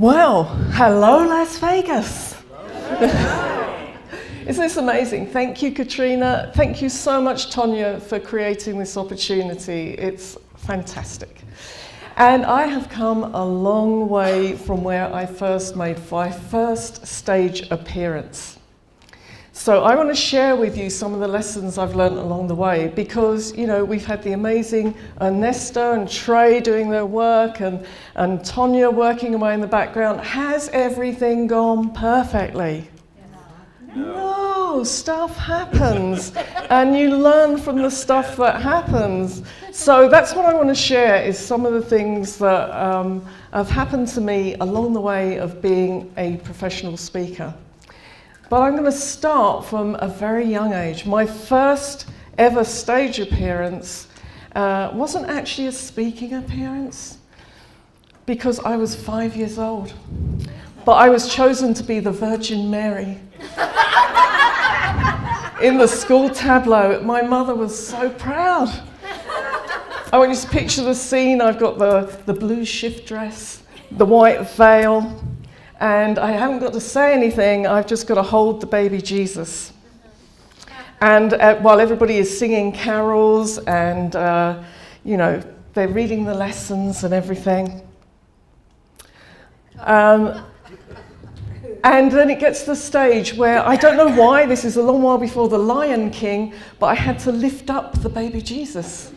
Well, hello Las Vegas. Isn't this amazing? Thank you, Katrina. Thank you so much, Tonya, for creating this opportunity. It's fantastic. And I have come a long way from where I first made my first stage appearance. So I want to share with you some of the lessons I've learned along the way because, you know, we've had the amazing Nesta and Trey doing their work and Tonya working away in the background. Has everything gone perfectly? No, stuff happens and you learn from the stuff that happens. So that's what I want to share is some of the things that have happened to me along the way of being a professional speaker. But I'm going to start from a very young age. My first ever stage appearance wasn't actually a speaking appearance because I was 5 years old. But I was chosen to be the Virgin Mary. In the school tableau, my mother was so proud. I want you to picture the scene. I've got the blue shift dress, the white veil, and I haven't got to say anything, I've just got to hold the baby Jesus. And while everybody is singing carols and, you know, they're reading the lessons and everything. And then it gets to the stage where, I don't know why, this is a long while before the Lion King, but I had to lift up the baby Jesus.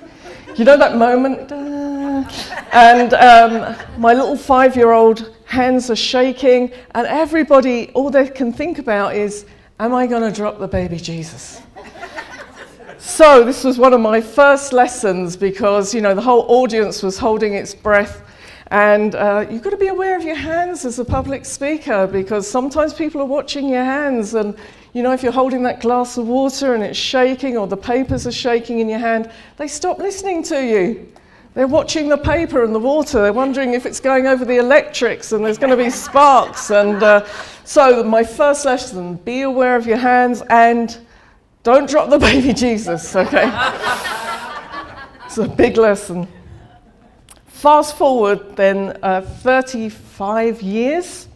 You know that moment? And my little 5-year-old hands are shaking, and everybody, all they can think about is, am I going to drop the baby Jesus? So this was one of my first lessons because, you know, the whole audience was holding its breath. And you've got to be aware of your hands as a public speaker because sometimes people are watching your hands and, you know, if you're holding that glass of water and it's shaking or the papers are shaking in your hand, they stop listening to you. They're watching the paper and the water. They're wondering if it's going over the electrics and there's going to be sparks. And so my first lesson, be aware of your hands and don't drop the baby Jesus, okay? It's a big lesson. Fast forward then 35 years,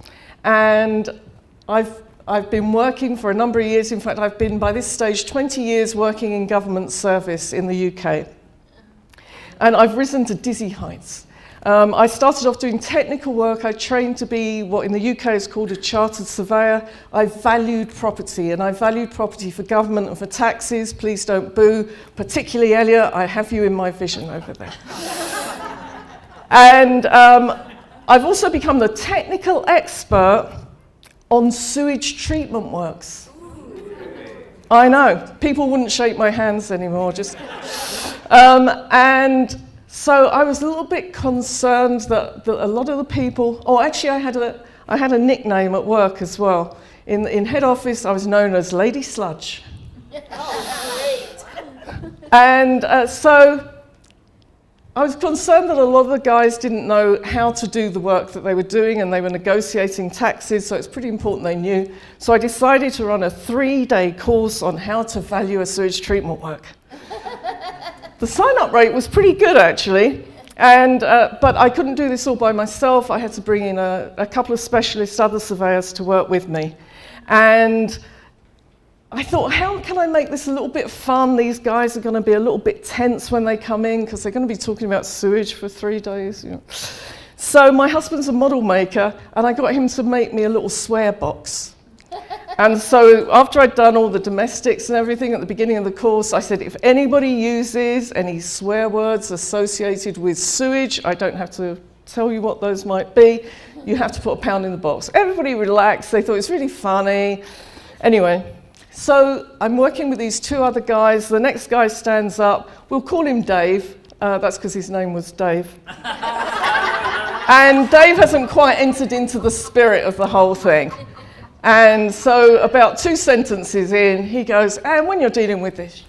and I've been working for a number of years. In fact, I've been, by this stage, 20 years working in government service in the UK. And I've risen to dizzy heights. I started off doing technical work. I trained to be what in the UK is called a chartered surveyor. I valued property, and I valued property for government and for taxes. Please don't boo, particularly Elliot. I have you in my vision over there. And I've also become the technical expert on sewage treatment works. I know, people wouldn't shake my hands anymore. And so I was a little bit concerned that a lot of the people, actually I had a nickname at work as well. In head office, I was known as Lady Sludge. And so I was concerned that a lot of the guys didn't know how to do the work that they were doing and they were negotiating taxes, so it's pretty important they knew. So I decided to run a 3-day course on how to value a sewage treatment work. The sign-up rate was pretty good actually, but I couldn't do this all by myself. I had to bring in a couple of specialist other surveyors to work with me. And I thought, how can I make this a little bit fun? These guys are going to be a little bit tense when they come in because they're going to be talking about sewage for 3 days. You know. So my husband's a model maker, and I got him to make me a little swear box. And so after I'd done all the domestics and everything at the beginning of the course, I said, if anybody uses any swear words associated with sewage, I don't have to tell you what those might be, you have to put a pound in the box. Everybody relaxed. They thought it was really funny. Anyway. So I'm working with these 2 other guys. The next guy stands up. We'll call him Dave. That's because his name was Dave. And Dave hasn't quite entered into the spirit of the whole thing. And so about 2 sentences in, he goes, and when you're dealing with this,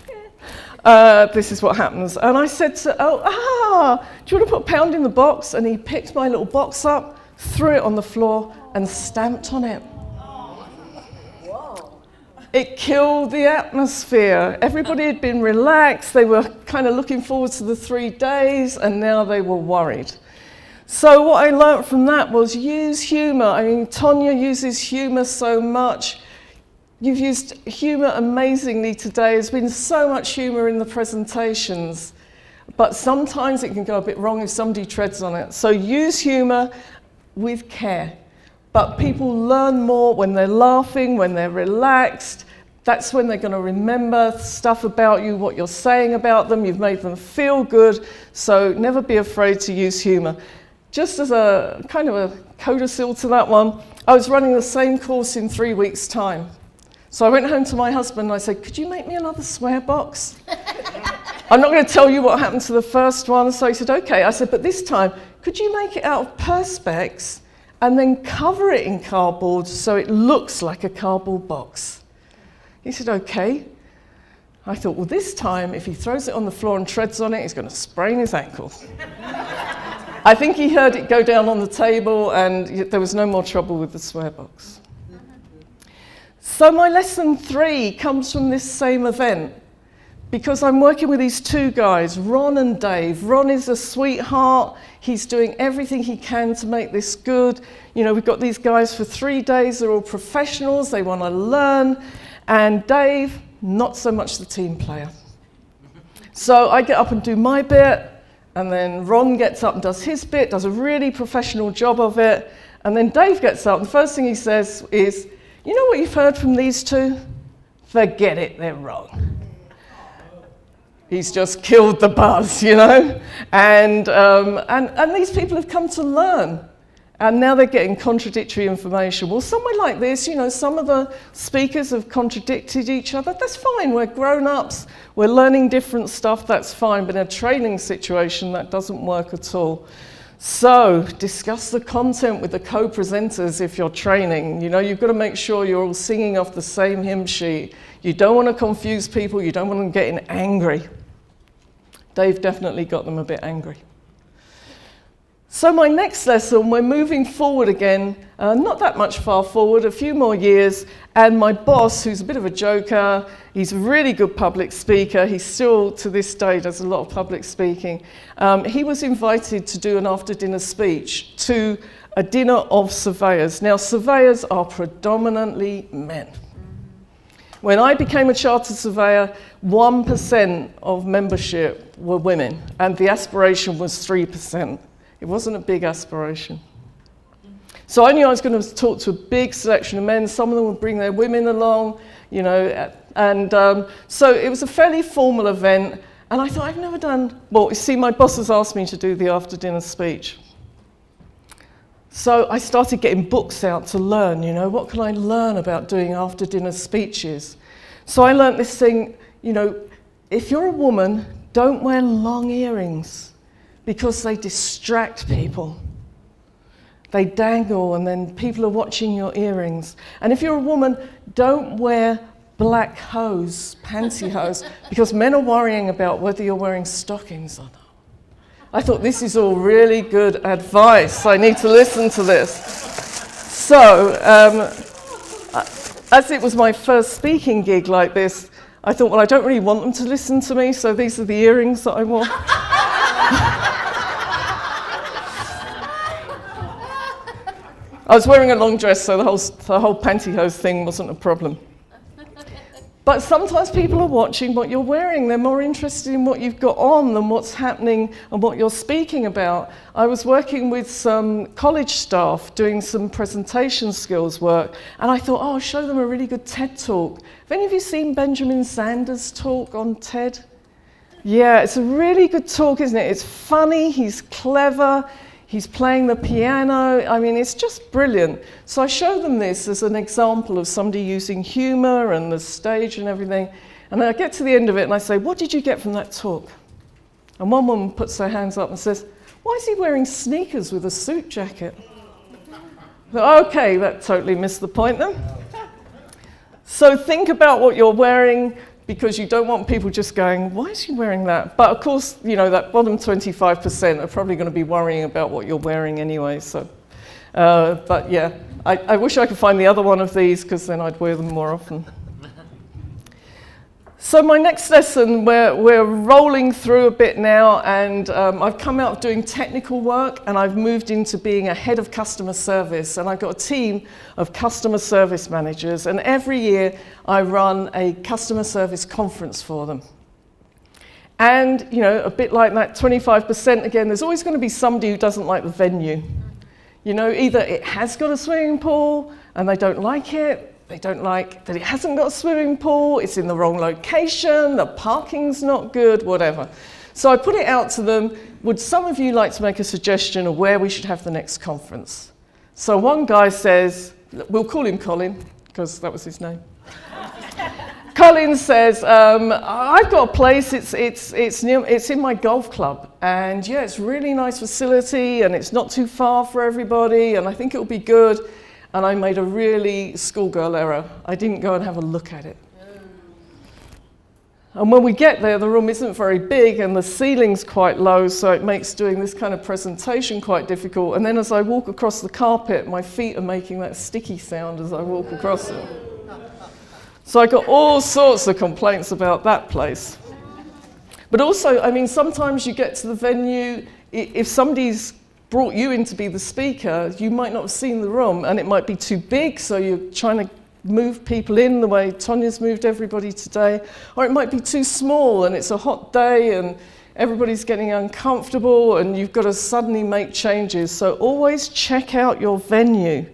this is what happens. And I said, do you want to put a pound in the box? And he picked my little box up, threw it on the floor, and stamped on it. It killed the atmosphere. Everybody had been relaxed. They were kind of looking forward to the 3 days, and now they were worried. So what I learnt from that was use humour. I mean, Tonya uses humour so much. You've used humour amazingly today. There's been so much humour in the presentations, but sometimes it can go a bit wrong if somebody treads on it. So use humour with care. But people learn more when they're laughing, when they're relaxed. That's when they're going to remember stuff about you, what you're saying about them. You've made them feel good. So never be afraid to use humour. Just as a kind of a codicil to that one, I was running the same course in 3 weeks' time. So I went home to my husband and I said, could you make me another swear box? I'm not going to tell you what happened to the first one. So he said, okay. I said, but this time, could you make it out of Perspex and then cover it in cardboard so it looks like a cardboard box? He said, okay. I thought, well, this time, if he throws it on the floor and treads on it, he's going to sprain his ankle. I think he heard it go down on the table and there was no more trouble with the swear box. So my lesson 3 comes from this same event because I'm working with these 2 guys, Ron and Dave. Ron is a sweetheart. He's doing everything he can to make this good. You know, we've got these guys for 3 days. They're all professionals. They want to learn. And Dave, not so much the team player. So I get up and do my bit. And then Ron gets up and does his bit, does a really professional job of it. And then Dave gets up and the first thing he says is, you know what you've heard from these 2? Forget it, they're wrong. He's just killed the buzz, you know? And these people have come to learn. And now they're getting contradictory information. Well, somewhere like this, you know, some of the speakers have contradicted each other. That's fine, we're grown-ups. We're learning different stuff, that's fine. But in a training situation, that doesn't work at all. So, discuss the content with the co-presenters if you're training. You know, you've got to make sure you're all singing off the same hymn sheet. You don't want to confuse people, you don't want them getting angry. Dave definitely got them a bit angry. So my next lesson, we're moving forward again, not that much far forward, a few more years, and my boss, who's a bit of a joker, he's a really good public speaker, he still to this day does a lot of public speaking, he was invited to do an after-dinner speech to a dinner of surveyors. Now surveyors are predominantly men. When I became a chartered surveyor, 1% of membership were women, and the aspiration was 3%. It wasn't a big aspiration. So I knew I was going to talk to a big selection of men. Some of them would bring their women along, you know, and so it was a fairly formal event. And I thought, I've never done, well, you see, my boss has asked me to do the after-dinner speech. So I started getting books out to learn, you know, what can I learn about doing after-dinner speeches? So I learned this thing, you know, if you're a woman, don't wear long earrings, because they distract people. They dangle and then people are watching your earrings. And if you're a woman, don't wear black hose, pantyhose, because men are worrying about whether you're wearing stockings or not. I thought this is all really good advice. I need to listen to this. So, as it was my first speaking gig like this, I thought, well, I don't really want them to listen to me, so these are the earrings that I wore. I was wearing a long dress, so the whole pantyhose thing wasn't a problem. But sometimes people are watching what you're wearing. They're more interested in what you've got on than what's happening and what you're speaking about. I was working with some college staff doing some presentation skills work, and I thought, oh, I'll show them a really good TED talk. Have any of you seen Benjamin Sanders' talk on TED? Yeah, it's a really good talk, isn't it? It's funny, he's clever, he's playing the piano. I mean, it's just brilliant. So I show them this as an example of somebody using humor and the stage and everything. And then I get to the end of it and I say, what did you get from that talk? And one woman puts her hands up and says, why is he wearing sneakers with a suit jacket? Okay, that totally missed the point then. So think about what you're wearing, because you don't want people just going, why is he wearing that? But of course, you know, that bottom 25% are probably going to be worrying about what you're wearing anyway. So, but yeah, I wish I could find the other one of these, because then I'd wear them more often. So my next lesson, we're rolling through a bit now, and I've come out of doing technical work and I've moved into being a head of customer service, and I've got a team of customer service managers, and every year I run a customer service conference for them. And, you know, a bit like that 25% again, there's always going to be somebody who doesn't like the venue. You know, either it has got a swimming pool and they don't like it, they don't like that it hasn't got a swimming pool, it's in the wrong location, the parking's not good, whatever. So I put it out to them, would some of you like to make a suggestion of where we should have the next conference? So one guy says, we'll call him Colin, because that was his name. Colin says, I've got a place, it's in my golf club, and yeah, it's a really nice facility, and it's not too far for everybody, and I think it'll be good. And I made a really schoolgirl error. I didn't go and have a look at it. And when we get there, the room isn't very big and the ceiling's quite low, so it makes doing this kind of presentation quite difficult. And then as I walk across the carpet, my feet are making that sticky sound as I walk across it. So I got all sorts of complaints about that place. But also, I mean, sometimes you get to the venue, if somebody's brought you in to be the speaker, you might not have seen the room and it might be too big, so you're trying to move people in the way Tanya's moved everybody today, or it might be too small and it's a hot day and everybody's getting uncomfortable and you've got to suddenly make changes. So always check out your venue.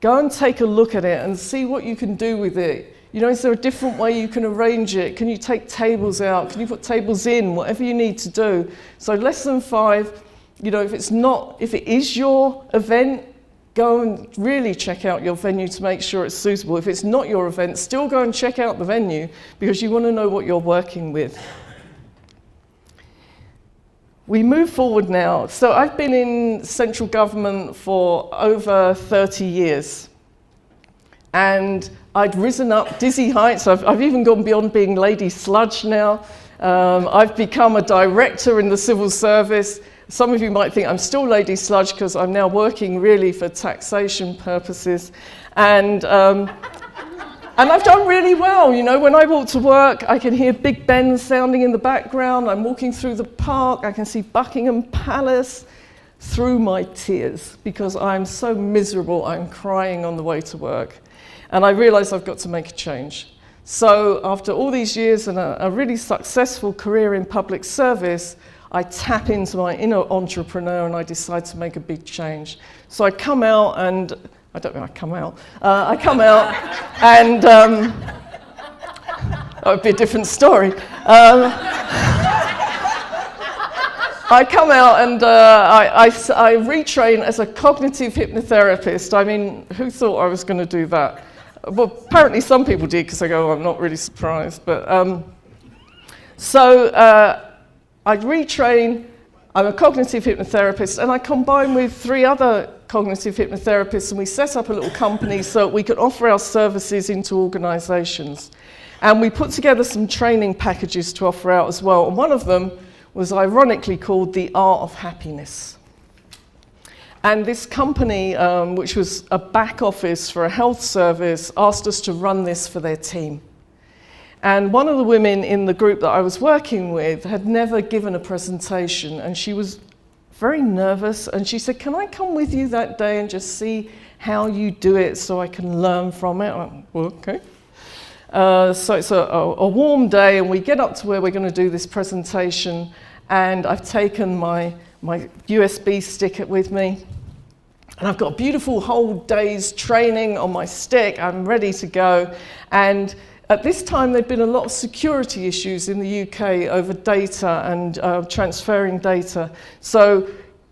Go and take a look at it and see what you can do with it. You know, is there a different way you can arrange it? Can you take tables out? Can you put tables in? Whatever you need to do. So lesson 5, you know, if it is your event, go and really check out your venue to make sure it's suitable. If it's not your event, still go and check out the venue because you want to know what you're working with. We move forward now. So I've been in central government for over 30 years. And I'd risen up dizzy heights. I've even gone beyond being Lady Sludge now. I've become a director in the civil service. Some of you might think I'm still Lady Sludge because I'm now working really for taxation purposes. And I've done really well. You know, when I walk to work, I can hear Big Ben sounding in the background. I'm walking through the park. I can see Buckingham Palace through my tears because I'm so miserable. I'm crying on the way to work. And I realize I've got to make a change. So after all these years and a really successful career in public service, I tap into my inner entrepreneur and I decide to make a big change. So I come out and, I don't mean I come out and, that would be a different story. I come out and I retrain as a cognitive hypnotherapist. I mean, who thought I was going to do that? Well, apparently some people did because I go, oh, I'm not really surprised. But I retrain, I'm a cognitive hypnotherapist, and I combine with 3 other cognitive hypnotherapists, and we set up a little company so we could offer our services into organisations. And we put together some training packages to offer out as well, and one of them was ironically called The Art of Happiness. And this company, which was a back office for a health service, asked us to run this for their team. And one of the women in the group that I was working with had never given a presentation, and she was very nervous, and she said, can I come with you that day and just see how you do it so I can learn from it? I'm like, well, okay. So it's a warm day, and we get up to where we're going to do this presentation, and I've taken my USB stick with me, and I've got a beautiful whole day's training on my stick. I'm ready to go, and at this time, there'd been a lot of security issues in the UK over data and transferring data. So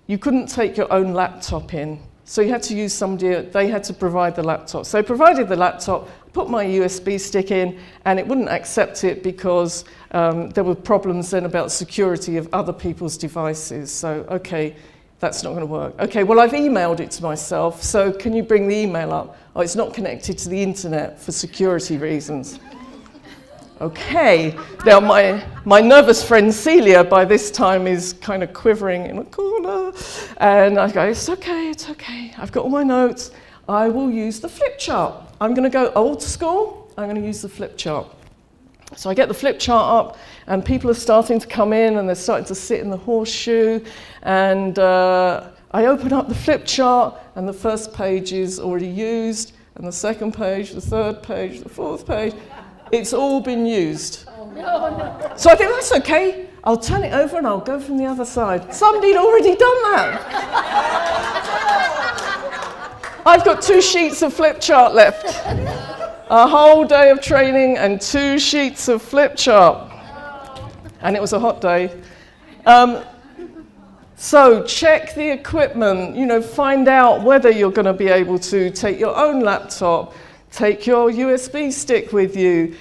you couldn't take your own laptop in. So you had to use somebody, they had to provide the laptop. So they provided the laptop, put my USB stick in, and it wouldn't accept it because there were problems then about security of other people's devices. So, okay, that's not going to work. Okay, well, I've emailed it to myself, so can you bring the email up? Oh, it's not connected to the internet for security reasons. Okay, now my nervous friend Celia by this time is kind of quivering in a corner, and I go, it's okay, I've got all my notes, I will use the flip chart. I'm going to go old school, I'm going to use the flip chart. So I get the flip chart up, and people are starting to come in, and they're starting to sit in the horseshoe, and I open up the flip chart, and the first page is already used, and the second page, the third page, the fourth page, it's all been used. So I think that's okay. I'll turn it over and I'll go from the other side. Somebody had already done that. I've got 2 sheets of flip chart left. A whole day of training and 2 sheets of flip chart. And it was a hot day. So check the equipment, find out whether you're going to be able to take your own laptop, take your USB stick with you.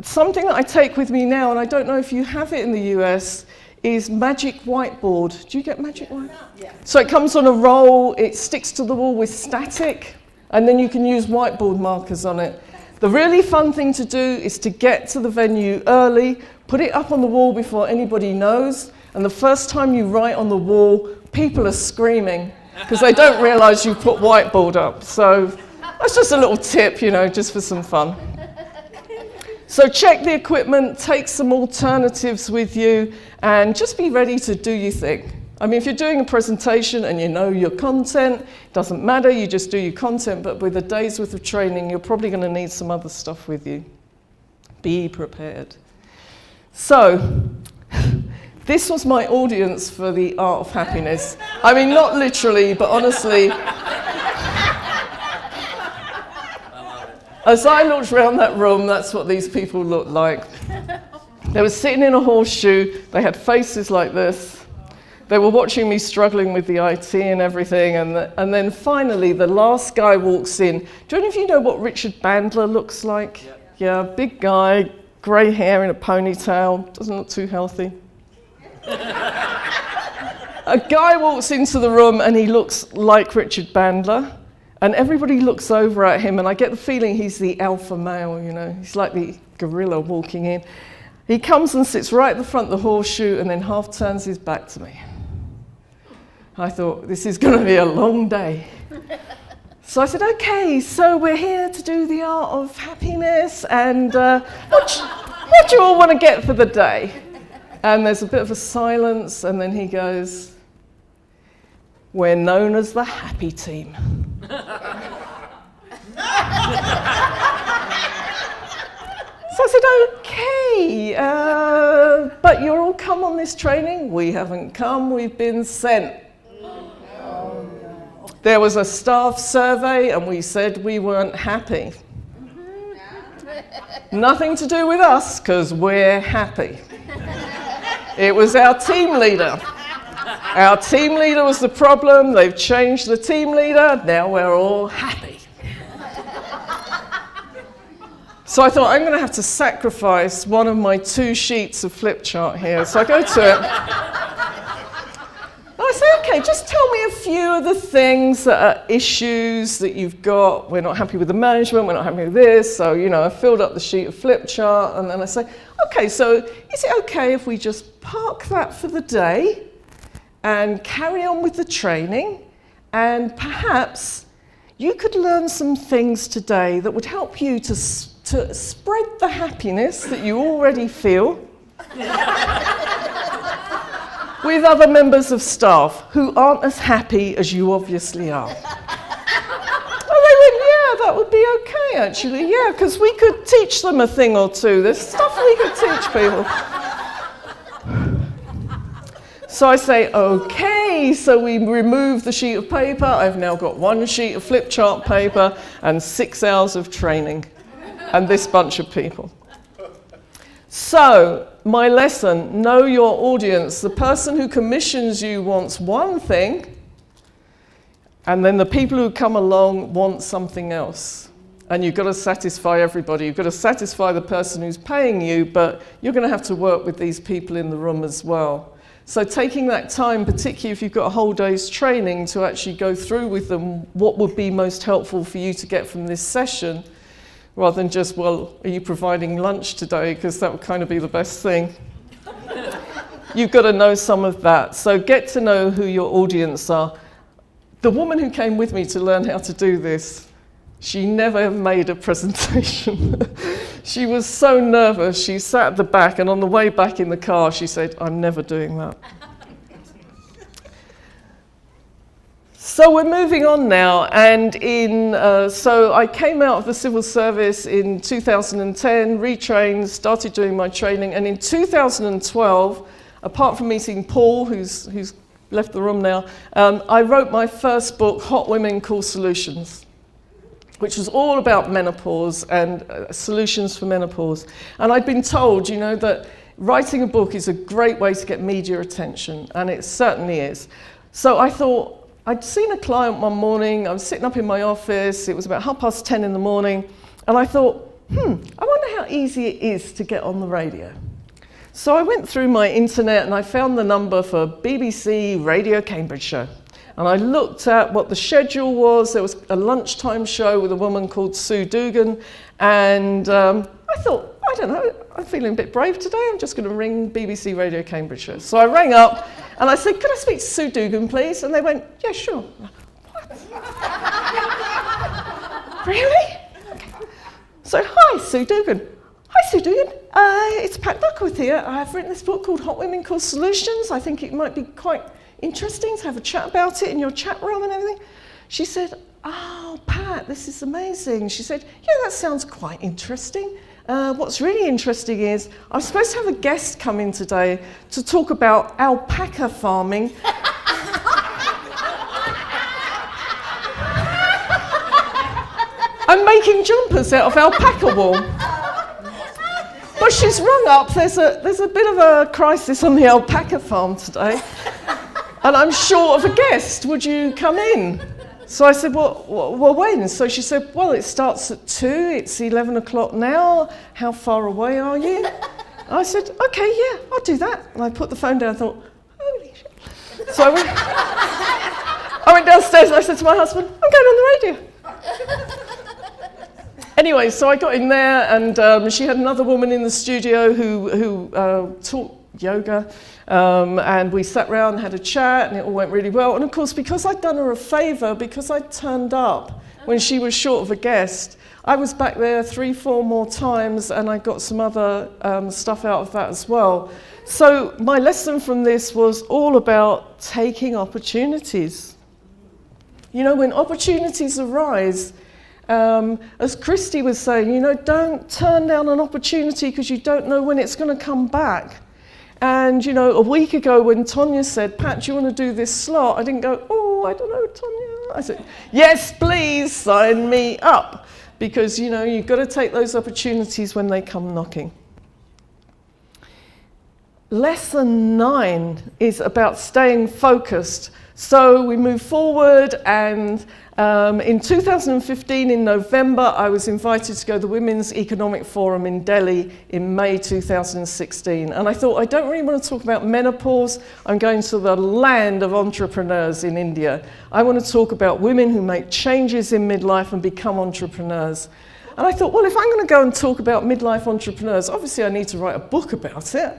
Something that I take with me now, and I don't know if you have it in the US, is Magic Whiteboard. Do you get Magic Whiteboard? Yeah. So it comes on a roll, it sticks to the wall with static, and then you can use whiteboard markers on it. The really fun thing to do is to get to the venue early, put it up on the wall before anybody knows, and the first time you write on the wall, people are screaming because they don't realize you put whiteboard up. So that's just a little tip, just for some fun. So check the equipment, take some alternatives with you, and just be ready to do your thing. I mean, if you're doing a presentation and you know your content, it doesn't matter, you just do your content, but with a day's worth of training, you're probably going to need some other stuff with you. Be prepared. So, this was my audience for the Art of Happiness. I mean, not literally, but honestly, as I looked around that room, that's what these people looked like. They were sitting in a horseshoe, they had faces like this. They were watching me struggling with the IT and everything, and then finally the last guy walks in. Do any of you know what Richard Bandler looks like? Yeah, big guy, grey hair in a ponytail, doesn't look too healthy. A guy walks into the room and he looks like Richard Bandler. And everybody looks over at him, and I get the feeling he's the alpha male, He's like the gorilla walking in. He comes and sits right at the front of the horseshoe and then half turns his back to me. I thought, this is going to be a long day. So I said, okay, so we're here to do the Art of Happiness, and what do you all want to get for the day? And there's a bit of a silence, and then he goes, we're known as the Happy Team. So I said, okay, but you're all come on this training? We haven't come, we've been sent. There was a staff survey and we said we weren't happy. Nothing to do with us, because we're happy. It was our team leader. Our team leader was the problem. They've changed the team leader. Now we're all happy. So I thought, I'm going to have to sacrifice one of my 2 sheets of flip chart here. So I go to it. And I say, okay, just tell me a few of the things that are issues that you've got. We're not happy with the management. We're not happy with this. So, I filled up the sheet of flip chart. And then I say, okay, so is it okay if we just park that for the day and carry on with the training, and perhaps you could learn some things today that would help you to spread the happiness that you already feel with other members of staff who aren't as happy as you obviously are. Well, they went, yeah, that would be okay, actually, yeah, because we could teach them a thing or two. There's stuff we could teach people. So I say, okay, so we remove the sheet of paper. I've now got 1 sheet of flip chart paper and 6 hours of training and this bunch of people. So my lesson, know your audience. The person who commissions you wants one thing, and then the people who come along want something else. And you've got to satisfy everybody. You've got to satisfy the person who's paying you, but you're going to have to work with these people in the room as well. So taking that time, particularly if you've got a whole day's training, to actually go through with them what would be most helpful for you to get from this session, rather than just, well, are you providing lunch today? Because that would kind of be the best thing. You've got to know some of that. So get to know who your audience are. The woman who came with me to learn how to do this, she never made a presentation. She was so nervous. She sat at the back, and on the way back in the car, she said, "I'm never doing that." So we're moving on now, and so I came out of the civil service in 2010, retrained, started doing my training, and in 2012, apart from meeting Paul, who's left the room now, I wrote my first book, Hot Women Cool Solutions, which was all about menopause and solutions for menopause. And I'd been told, that writing a book is a great way to get media attention, and it certainly is. So I thought, I'd seen a client one morning, I was sitting up in my office, it was about 10:30 in the morning, and I thought, I wonder how easy it is to get on the radio. So I went through my internet and I found the number for BBC Radio Cambridgeshire. And I looked at what the schedule was. There was a lunchtime show with a woman called Sue Dugan, and I thought, I don't know, I'm feeling a bit brave today, I'm just going to ring BBC Radio Cambridgeshire. So I rang up and I said, "Could I speak to Sue Dugan, please?" And they went, "Yeah, sure." What? Really? Okay. So, "Hi, Sue Dugan." "Hi, Sue Dugan. It's Pat Duckworth here. I've written this book called Hot Women Cool Solutions. I think it might be quite interesting to have a chat about it in your chat room and everything." She said, "Oh, Pat, this is amazing." She said, "Yeah, that sounds quite interesting. What's really interesting is I'm supposed to have a guest come in today to talk about alpaca farming." "I'm making jumpers out of alpaca wool." But she's rung up, there's a bit of a crisis on the alpaca farm today, and I'm short of a guest, would you come in? So I said, well, when? So she said, "Well, it starts at 2, it's 11 o'clock now, how far away are you?" I said, "Okay, yeah, I'll do that." And I put the phone down and thought, holy shit. So I went downstairs and I said to my husband, "I'm going on the radio." Anyway, so I got in there, and she had another woman in the studio who taught yoga, and we sat around and had a chat, and it all went really well. And of course, because I'd done her a favour, because I'd turned up when she was short of a guest, I was back there 3-4 more times, and I got some other stuff out of that as well. So my lesson from this was all about taking opportunities. When opportunities arise, as Christy was saying, don't turn down an opportunity because you don't know when it's going to come back. And, a week ago when Tonya said, "Pat, do you want to do this slot?" I didn't go, "Oh, I don't know, Tonya." I said, "Yes, please, sign me up." Because, you've got to take those opportunities when they come knocking. Lesson 9 is about staying focused. So we move forward, and in 2015, in November, I was invited to go to the Women's Economic Forum in Delhi in May 2016. And I thought, I don't really want to talk about menopause. I'm going to the land of entrepreneurs in India. I want to talk about women who make changes in midlife and become entrepreneurs. And I thought, well, if I'm going to go and talk about midlife entrepreneurs, obviously I need to write a book about it.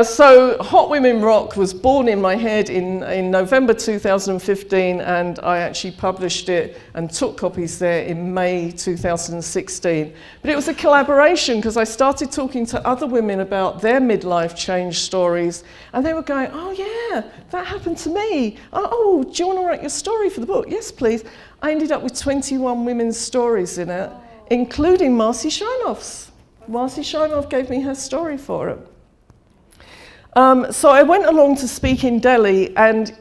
So Hot Women Rock was born in my head in November 2015, and I actually published it and took copies there in May 2016. But it was a collaboration because I started talking to other women about their midlife change stories, and they were going, "Oh yeah, that happened to me. Oh, do you want to write your story for the book?" "Yes, please." I ended up with 21 women's stories in it, including Marcy Shinoff's. Marcy Shinoff gave me her story for it. So I went along to speak in Delhi, and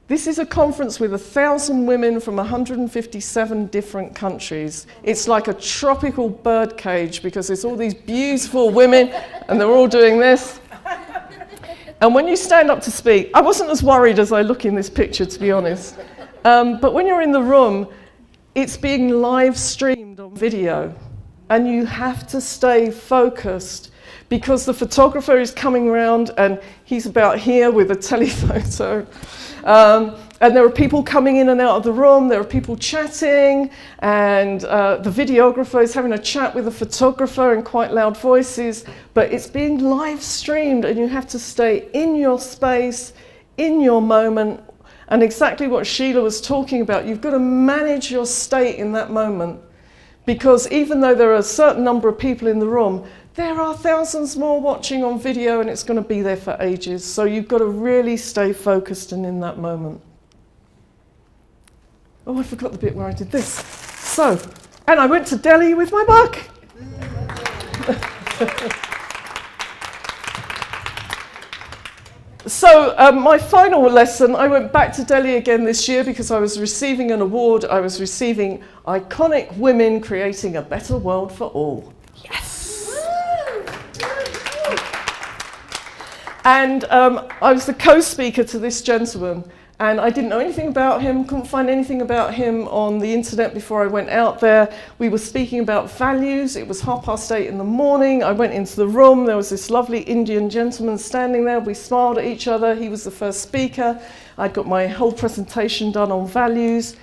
this is a conference with 1,000 women from 157 different countries. It's like a tropical bird cage because there's all these beautiful women and they're all doing this. And when you stand up to speak, I wasn't as worried as I look in this picture, to be honest. But when you're in the room, it's being live streamed on video, and you have to stay focused, because the photographer is coming around and he's about here with a telephoto. And there are people coming in and out of the room, there are people chatting, and the videographer is having a chat with the photographer in quite loud voices, but it's being live streamed, and you have to stay in your space, in your moment, and exactly what Sheila was talking about. You've got to manage your state in that moment, Because even though there are a certain number of people in the room, there are thousands more watching on video, and it's going to be there for ages. So you've got to really stay focused and in that moment. Oh, I forgot the bit where I did this. So, and I went to Delhi with my book. So my final lesson, I went back to Delhi again this year because I was receiving an award. I was receiving Iconic Women Creating a Better World for All. Yes! And I was the co-speaker to this gentleman, and I didn't know anything about him, couldn't find anything about him on the internet before I went out there. We were speaking about values. It was 8:30 in the morning. I went into the room. There was this lovely Indian gentleman standing there. We smiled at each other. He was the first speaker. I'd got my whole presentation done on values.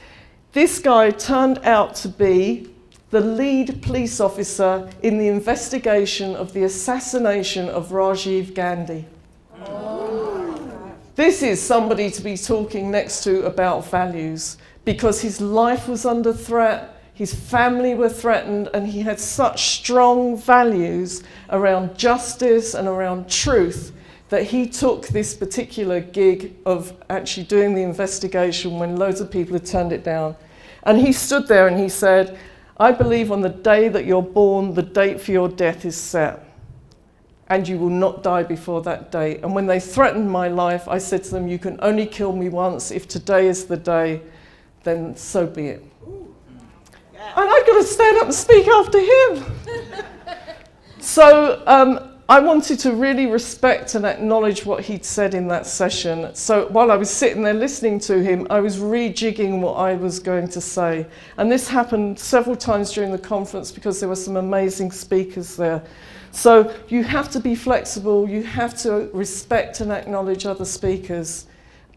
This guy turned out to be the lead police officer in the investigation of the assassination of Rajiv Gandhi. This is somebody to be talking next to about values, because his life was under threat, his family were threatened, and he had such strong values around justice and around truth that he took this particular gig of actually doing the investigation when loads of people had turned it down. And he stood there and he said, "I believe on the day that you're born, the date for your death is set. And you will not die before that day." And when they threatened my life, I said to them, "You can only kill me once. If today is the day, then so be it." And I've got to stand up and speak after him. So I wanted to really respect and acknowledge what he'd said in that session. So while I was sitting there listening to him, I was rejigging what I was going to say. And this happened several times during the conference because there were some amazing speakers there. So you have to be flexible, you have to respect and acknowledge other speakers,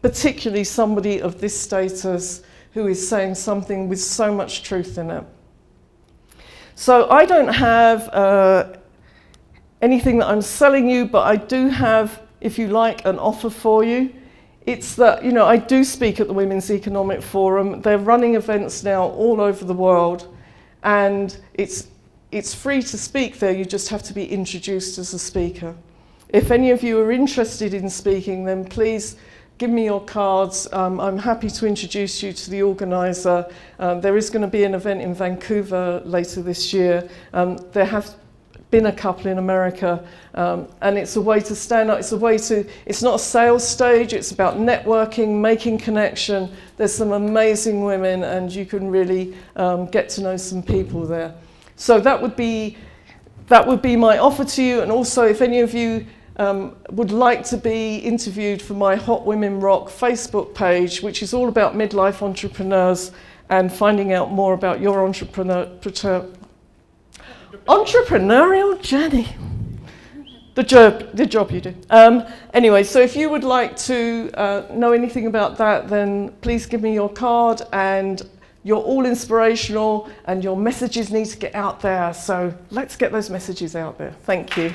particularly somebody of this status who is saying something with so much truth in it. So I don't have anything that I'm selling you, but I do have, if you like, an offer for you. It's that, you know, I do speak at the Women's Economic Forum. They're running events now all over the world, and it's free to speak there. You just have to be introduced as a speaker. If any of you are interested in speaking, then please give me your cards. I'm happy to introduce you to the organizer. There is going to be an event in Vancouver later this year. There have been a couple in America, and it's a way to stand up. It's not a sales stage, it's about networking, making connection. There's some amazing women, and you can really get to know some people there. So that would be my offer to you. And also, if any of you would like to be interviewed for my Hot Women Rock Facebook page, which is all about midlife entrepreneurs and finding out more about your entrepreneurial journey, the job you do. Anyway, so if you would like to know anything about that, then please give me your card. And you're all inspirational, and your messages need to get out there. So let's get those messages out there. Thank you.